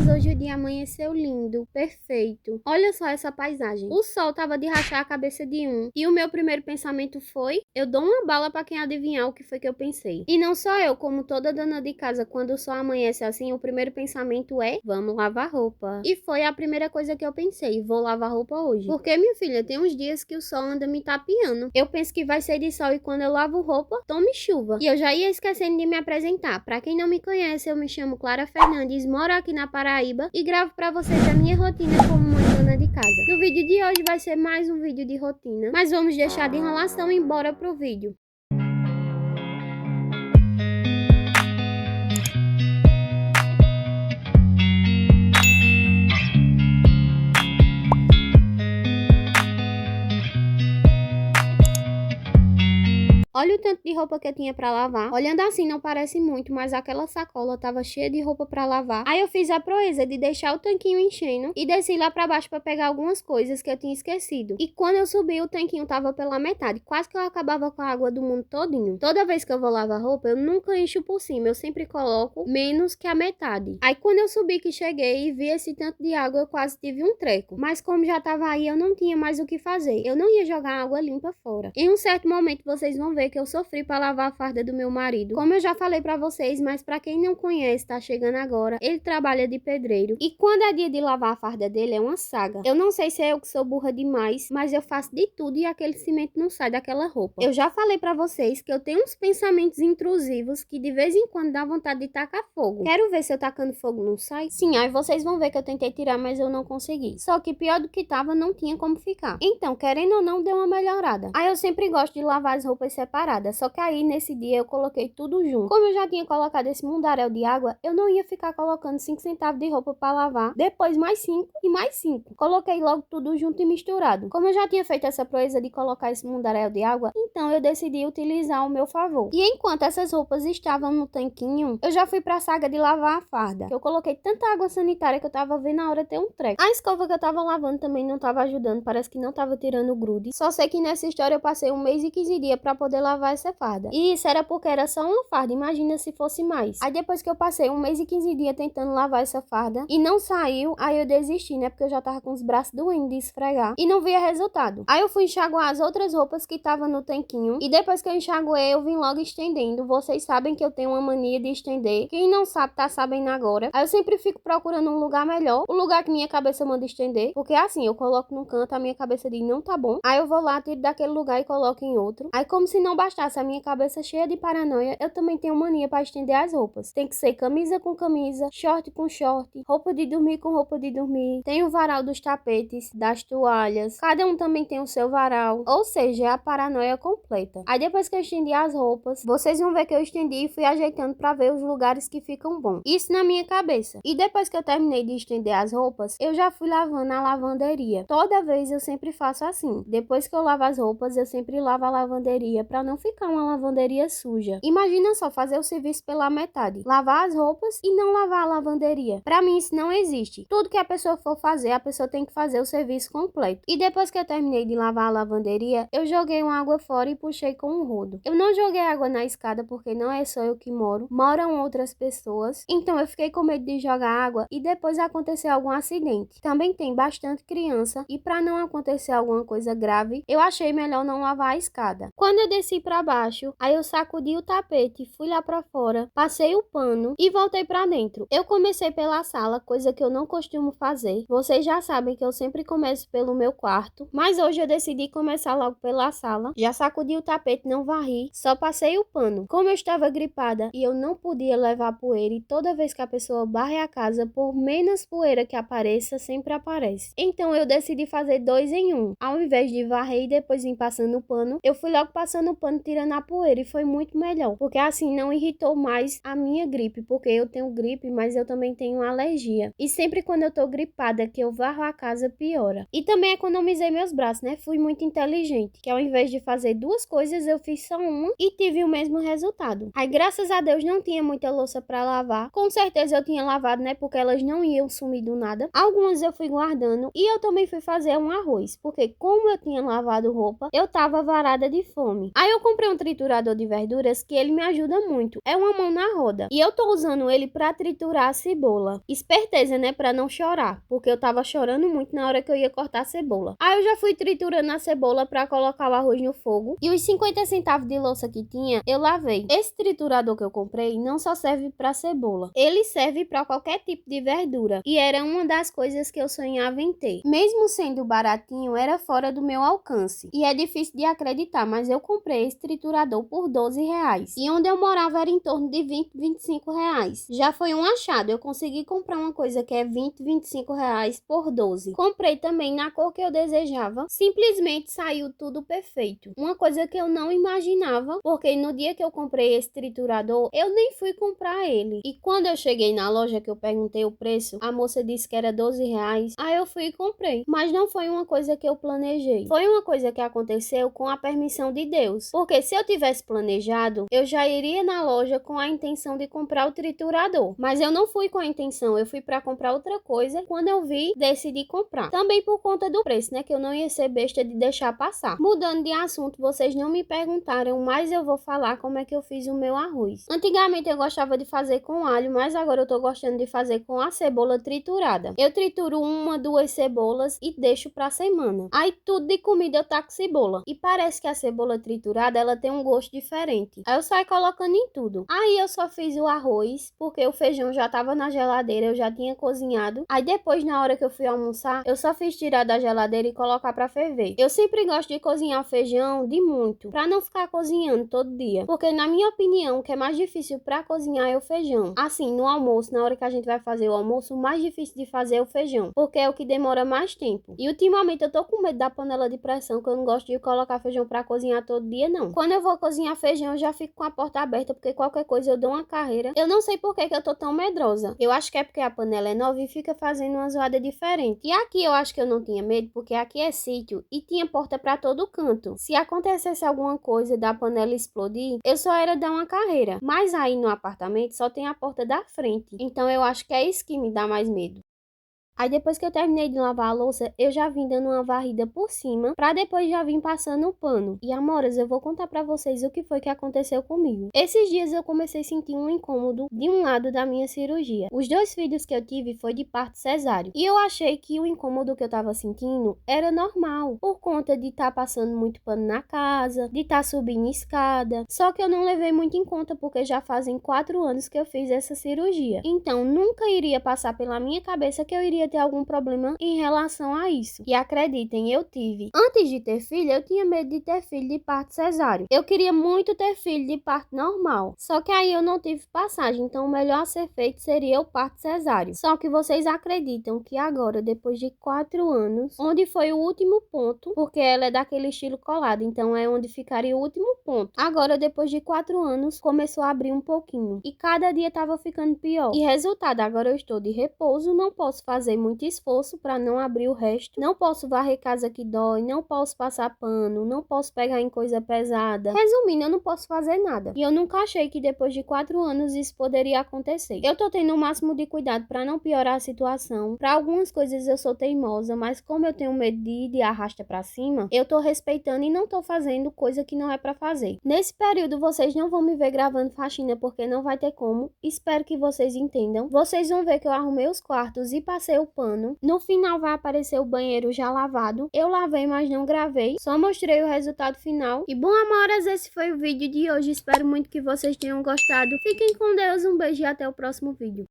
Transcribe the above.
Mas hoje o dia amanheceu lindo, perfeito. Olha só essa paisagem. O sol tava de rachar a cabeça de um. E o meu primeiro pensamento foi: eu dou uma bala pra quem adivinhar o que foi que eu pensei. E não só eu, como toda dona de casa, quando o sol amanhece assim, o primeiro pensamento é: vamos lavar roupa. E foi a primeira coisa que eu pensei: vou lavar roupa hoje. Porque, minha filha, tem uns dias que o sol anda me tapeando. Eu penso que vai ser de sol e quando eu lavo roupa, tome chuva. E eu já ia esquecendo de me apresentar. Pra quem não me conhece, eu me chamo Clara Fernandes, moro aqui na Paraíba e gravo pra vocês a minha rotina como mãe dona de casa. No vídeo de hoje vai ser mais um vídeo de rotina, mas vamos deixar de enrolação e embora pro vídeo. Olha o tanto de roupa que eu tinha pra lavar. Olhando assim não parece muito, mas aquela sacola tava cheia de roupa pra lavar. Aí eu fiz a proeza de deixar o tanquinho enchendo e desci lá pra baixo pra pegar algumas coisas que eu tinha esquecido. E quando eu subi, o tanquinho tava pela metade. Quase que eu acabava com a água do mundo todinho. Toda vez que eu vou lavar roupa, eu nunca encho por cima. Eu sempre coloco menos que a metade. Aí quando eu subi que cheguei e vi esse tanto de água, eu quase tive um treco. Mas como já tava aí, eu não tinha mais o que fazer. Eu não ia jogar água limpa fora. Em um certo momento, vocês vão ver que eu sofri para lavar a farda do meu marido. Como eu já falei para vocês, mas para quem não conhece, tá chegando agora, ele trabalha de pedreiro. E quando é dia de lavar a farda dele, é uma saga. Eu não sei se é eu que sou burra demais, mas eu faço de tudo e aquele cimento não sai daquela roupa. Eu já falei para vocês que eu tenho uns pensamentos intrusivos que de vez em quando dá vontade de tacar fogo. Quero ver se eu tacando fogo não sai? Sim, aí vocês vão ver que eu tentei tirar, mas eu não consegui. Só que pior do que tava, não tinha como ficar. Então, querendo ou não, deu uma melhorada. Aí eu sempre gosto de lavar as roupas separadas. Só que aí, nesse dia, eu coloquei tudo junto. Como eu já tinha colocado esse mundaréu de água, eu não ia ficar colocando 5 centavos de roupa para lavar. Depois mais 5 e mais 5. Coloquei logo tudo junto e misturado. Como eu já tinha feito essa proeza de colocar esse mundaréu de água, então eu decidi utilizar ao meu favor. E enquanto essas roupas estavam no tanquinho, eu já fui pra saga de lavar a farda. Eu coloquei tanta água sanitária que eu tava vendo a hora ter um treco. A escova que eu tava lavando também não tava ajudando. Parece que não tava tirando o grude. Só sei que nessa história eu passei 1 mês e 15 dias pra poder lavar essa farda. E isso era porque era só uma farda, imagina se fosse mais. Aí depois que eu passei 1 mês e 15 dias tentando lavar essa farda e não saiu, aí eu desisti, né? Porque eu já tava com os braços doendo de esfregar e não via resultado. Aí eu fui enxaguar as outras roupas que estavam no tanquinho e depois que eu enxaguei, eu vim logo estendendo. Vocês sabem que eu tenho uma mania de estender. Quem não sabe, tá sabendo agora. Aí eu sempre fico procurando um lugar melhor, o lugar que minha cabeça manda estender, porque assim, eu coloco num canto, a minha cabeça diz não tá bom. Aí eu vou lá, tiro daquele lugar e coloco em outro. Aí como se não bastasse a minha cabeça cheia de paranoia, eu também tenho mania para estender as roupas. Tem que ser camisa com camisa, short com short, roupa de dormir com roupa de dormir. Tem o varal dos tapetes, das toalhas. Cada um também tem o seu varal. Ou seja, é a paranoia completa. Aí depois que eu estendi as roupas, vocês vão ver que eu estendi e fui ajeitando para ver os lugares que ficam bons. Isso na minha cabeça. E depois que eu terminei de estender as roupas, eu já fui lavando na lavanderia. Toda vez eu sempre faço assim. Depois que eu lavo as roupas, eu sempre lavo a lavanderia para não ficar uma lavanderia suja. Imagina só fazer o serviço pela metade. Lavar as roupas e não lavar a lavanderia. Pra mim isso não existe. Tudo que a pessoa for fazer, a pessoa tem que fazer o serviço completo. E depois que eu terminei de lavar a lavanderia, eu joguei uma água fora e puxei com um rodo. Eu não joguei água na escada porque não é só eu que moro. Moram outras pessoas. Então eu fiquei com medo de jogar água e depois acontecer algum acidente. Também tem bastante criança e pra não acontecer alguma coisa grave, eu achei melhor não lavar a escada. Quando eu desci pra baixo, aí eu sacudi o tapete, fui lá pra fora, passei o pano e voltei pra dentro. Eu comecei pela sala, coisa que eu não costumo fazer. Vocês já sabem que eu sempre começo pelo meu quarto, mas hoje eu decidi começar logo pela sala. Já sacudi o tapete, não varri, só passei o pano. Como eu estava gripada e eu não podia levar poeira e toda vez que a pessoa varre a casa, por menos poeira que apareça, sempre aparece. Então eu decidi fazer 2 em 1. Ao invés de varrer e depois vir passando o pano, eu fui logo passando o pano tirando a poeira e foi muito melhor, porque assim não irritou mais a minha gripe, porque eu tenho gripe, mas eu também tenho alergia. E sempre quando eu tô gripada que eu varro a casa, piora. E também economizei meus braços, né? Fui muito inteligente, que ao invés de fazer 2 coisas, eu fiz só uma e tive o mesmo resultado. Aí graças a Deus não tinha muita louça pra lavar. Com certeza eu tinha lavado, né? Porque elas não iam sumir do nada. Algumas eu fui guardando e eu também fui fazer um arroz, porque como eu tinha lavado roupa, eu tava varada de fome. Aí Aí eu comprei um triturador de verduras que ele me ajuda muito. É uma mão na roda. E eu tô usando ele pra triturar a cebola. Esperteza, né? Pra não chorar. Porque eu tava chorando muito na hora que eu ia cortar a cebola. Aí eu já fui triturando a cebola pra colocar o arroz no fogo. E os 50 centavos de louça que tinha, eu lavei. Esse triturador que eu comprei não só serve pra cebola. Ele serve pra qualquer tipo de verdura. E era uma das coisas que eu sonhava em ter. Mesmo sendo baratinho, era fora do meu alcance. E é difícil de acreditar, mas eu comprei esse triturador por R$ 12. E onde eu morava era em torno de R$ 20, R$ 25. Já foi um achado. Eu consegui comprar uma coisa que é R$ 20, R$ 25 por 12. Comprei também na cor que eu desejava. Simplesmente saiu tudo perfeito. Uma coisa que eu não imaginava, porque no dia que eu comprei esse triturador, eu nem fui comprar ele. E quando eu cheguei na loja que eu perguntei o preço, a moça disse que era R$ 12. Aí eu fui e comprei. Mas não foi uma coisa que eu planejei. Foi uma coisa que aconteceu com a permissão de Deus. Porque se eu tivesse planejado, eu já iria na loja com a intenção de comprar o triturador. Mas eu não fui com a intenção, eu fui para comprar outra coisa. Quando eu vi, decidi comprar. Também por conta do preço, né? Que eu não ia ser besta de deixar passar. Mudando de assunto, vocês não me perguntaram, mas eu vou falar como é que eu fiz o meu arroz. Antigamente eu gostava de fazer com alho, mas agora eu tô gostando de fazer com a cebola triturada. Eu trituro uma, duas cebolas e deixo pra semana. Aí tudo de comida eu taco cebola. E parece que a cebola triturada, ela tem um gosto diferente. Aí eu saio colocando em tudo. Aí eu só fiz o arroz, porque o feijão já tava na geladeira, eu já tinha cozinhado. Aí depois, na hora que eu fui almoçar, eu só fiz tirar da geladeira e colocar pra ferver. Eu sempre gosto de cozinhar o feijão de muito, pra não ficar cozinhando todo dia. Porque na minha opinião, o que é mais difícil pra cozinhar é o feijão. Assim, no almoço, na hora que a gente vai fazer o almoço, o mais difícil de fazer é o feijão, porque é o que demora mais tempo. E ultimamente eu tô com medo da panela de pressão, que eu não gosto de colocar feijão pra cozinhar todo dia, não. Quando eu vou cozinhar feijão, eu já fico com a porta aberta, porque qualquer coisa eu dou uma carreira. Eu não sei por que eu tô tão medrosa. Eu acho que é porque a panela é nova e fica fazendo uma zoada diferente. E aqui eu acho que eu não tinha medo, porque aqui é sítio e tinha porta pra todo canto. Se acontecesse alguma coisa da panela explodir, eu só era dar uma carreira. Mas aí no apartamento só tem a porta da frente. Então eu acho que é isso que me dá mais medo. Aí depois que eu terminei de lavar a louça, eu já vim dando uma varrida por cima, pra depois já vir passando o pano. E amoras, eu vou contar pra vocês o que foi que aconteceu comigo. Esses dias eu comecei a sentir um incômodo de um lado da minha cirurgia. Os 2 filhos que eu tive foi de parto cesáreo. E eu achei que o incômodo que eu tava sentindo era normal, por conta de estar passando muito pano na casa, de estar subindo escada. Só que eu não levei muito em conta, porque já fazem 4 anos que eu fiz essa cirurgia. Então nunca iria passar pela minha cabeça que eu iria ter algum problema em relação a isso. E acreditem, eu tive. Antes de ter filho, eu tinha medo de ter filho de parto cesáreo. Eu queria muito ter filho de parto normal. Só que aí eu não tive passagem, então o melhor a ser feito seria o parto cesáreo. Só que vocês acreditam que agora, depois de 4 anos, onde foi o último ponto, porque ela é daquele estilo colado, então é onde ficaria o último ponto. Agora, depois de 4 anos, começou a abrir um pouquinho. E cada dia tava ficando pior. E resultado, agora eu estou de repouso, não posso fazer muito esforço para não abrir o resto. Não posso varrer casa que dói, não posso passar pano, não posso pegar em coisa pesada. Resumindo, eu não posso fazer nada. E eu nunca achei que depois de 4 anos isso poderia acontecer. Eu tô tendo o máximo de cuidado para não piorar a situação. Para algumas coisas eu sou teimosa, mas como eu tenho medo de ir de arrasta para cima, eu tô respeitando e não tô fazendo coisa que não é para fazer. Nesse período vocês não vão me ver gravando faxina porque não vai ter como. Espero que vocês entendam. Vocês vão ver que eu arrumei os quartos e passei o pano. No final vai aparecer o banheiro já lavado. Eu lavei, mas não gravei. Só mostrei o resultado final. E bom, amoras, esse foi o vídeo de hoje. Espero muito que vocês tenham gostado. Fiquem com Deus, um beijo e até o próximo vídeo.